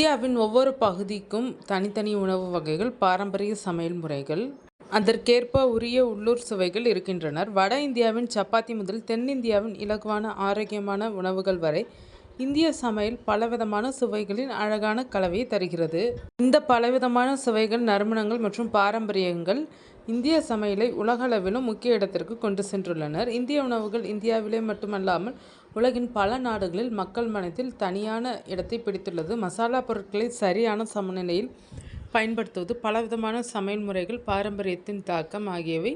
இந்தியாவின் ஒவ்வொரு பகுதிக்கும் தனித்தனி உணவு வகைகள், பாரம்பரிய சமையல் முறைகள், அதற்கேற்ப உரிய உள்ளூர் சுவைகள் இருக்கின்றன. வட இந்தியாவின் சப்பாத்தி முதல் தென்னிந்தியாவின் இலகுவான ஆரோக்கியமான உணவுகள் வரை இந்திய சமையல் பலவிதமான சுவைகளின் அழகான கலவையை தருகிறது. இந்த பலவிதமான சுவைகள், நறுமணங்கள் மற்றும் பாரம்பரியங்கள் இந்திய சமையலை உலகளவிலும் முக்கிய இடத்திற்கு கொண்டு சென்றுள்ளனர். இந்திய உணவுகள் இந்தியாவிலே மட்டுமல்லாமல் உலகின் பல நாடுகளில் மக்கள் மனத்தில் தனியான இடத்தை பிடித்துள்ளது. மசாலா பொருட்களை சரியான சமநிலையில் பயன்படுத்துவது, பலவிதமான சமையல் முறைகள், பாரம்பரியத்தின் தாக்கம் ஆகியவை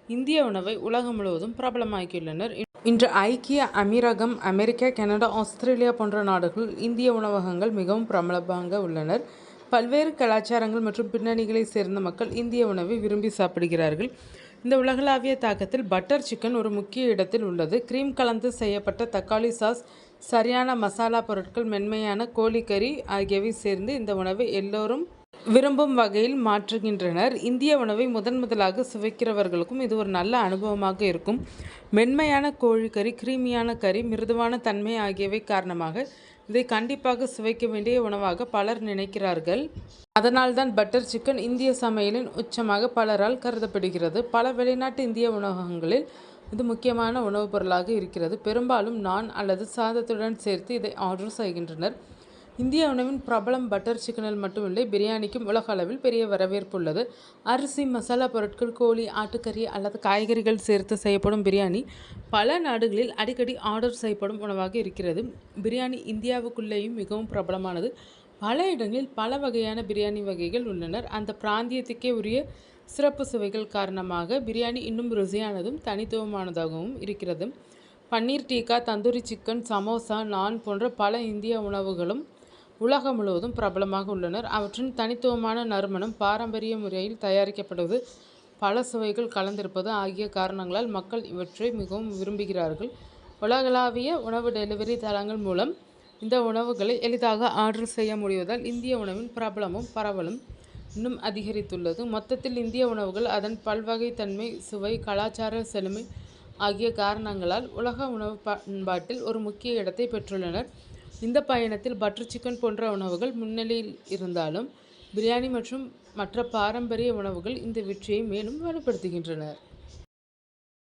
இந்திய உணவை உலகம் முழுவதும் பிரபலமாக்கியுள்ளனர். இன்று ஐக்கிய அமீரகம், அமெரிக்கா, கனடா, ஆஸ்திரேலியா போன்ற நாடுகளில் இந்திய உணவகங்கள் மிகவும் பிரபலமாக உள்ளனர். பல்வேறு கலாச்சாரங்கள் மற்றும் பின்னணிகளை சேர்ந்த மக்கள் இந்திய உணவை விரும்பி சாப்பிடுகிறார்கள். இந்த உலகளாவிய தாக்கத்தில் பட்டர் சிக்கன் ஒரு முக்கிய இடத்தில் உள்ளது. கிரீம் கலந்து செய்யப்பட்ட தக்காளி சாஸ், சரியான மசாலா பொருட்கள், மென்மையான கோழிக்கறி ஆகியவை சேர்ந்து இந்த உணவை எல்லோரும் விரும்பும் வகையில் மாற்றுகின்றனர். இந்திய உணவை முதலாக சுவைக்கிறவர்களுக்கும் இது ஒரு நல்ல அனுபவமாக இருக்கும். மென்மையான கோழிக்கறி, கிரீமியான கறி, மிருதுவான தன்மை ஆகியவை காரணமாக இதை கண்டிப்பாக சுவைக்க வேண்டிய உணவாக பலர் நினைக்கிறார்கள். அதனால்தான் பட்டர் சிக்கன் இந்திய சமையலின் உச்சமாக பலரால் கருதப்படுகிறது. பல வெளிநாட்டு இந்திய உணவகங்களில் இது முக்கியமான உணவுப் பொருளாக இருக்கிறது. பெரும்பாலும் நான் அல்லது சாதத்துடன் சேர்த்து இதை ஆர்டர் செய்கின்றனர். இந்திய உணவின் பிரபலம் பட்டர் சிக்கனில் மட்டுமில்லை, பிரியாணிக்கும் உலக அளவில் பெரிய வரவேற்பு உள்ளது. அரிசி, மசாலா பொருட்கள், கோழி, ஆட்டுக்கறி அல்லது காய்கறிகள் சேர்த்து செய்யப்படும் பிரியாணி பல நாடுகளில் அடிக்கடி ஆர்டர் செய்யப்படும் உணவாக இருக்கிறது. பிரியாணி இந்தியாவுக்குள்ளேயும் மிகவும் பிரபலமானது. பல இடங்களில் பல வகையான பிரியாணி வகைகள் உள்ளனர். அந்த பிராந்தியத்துக்கே உரிய சிறப்பு சுவைகள் காரணமாக பிரியாணி இன்னும் ருசியானதும் தனித்துவமானதாகவும் இருக்கிறது. பன்னீர் டிக்கா, தந்தூரி சிக்கன், சமோசா, நான் போன்ற பல இந்திய உணவுகளும் உலகம் முழுவதும் பிரபலமாக உள்ளனர். அவற்றின் தனித்துவமான நறுமணம், பாரம்பரிய முறையில் தயாரிக்கப்படுவது, பல சுவைகள் கலந்திருப்பது ஆகிய காரணங்களால் மக்கள் இவற்றை மிகவும் விரும்புகிறார்கள். உலகளாவிய உணவு டெலிவரி தளங்கள் மூலம் இந்த உணவுகளை எளிதாக ஆர்டர் செய்ய முடிவதால் இந்திய உணவின் பிரபலமும் பரவலும் இன்னும் அதிகரித்துள்ளது. மொத்தத்தில் இந்திய உணவுகள் அதன் பல்வகைத்தன்மை, சுவை, கலாச்சார செழுமை ஆகிய காரணங்களால் உலக உணவு பண்பாட்டில் ஒரு முக்கிய இடத்தை பெற்றுள்ளனர். இந்த பயணத்தில் பட்டர் சிக்கன் போன்ற உணவுகள் முன்னிலையில் இருந்தாலும் பிரியாணி மற்றும் மற்ற பாரம்பரிய உணவுகள் இந்த வெற்றியை மேலும் வலுப்படுத்துகின்றன.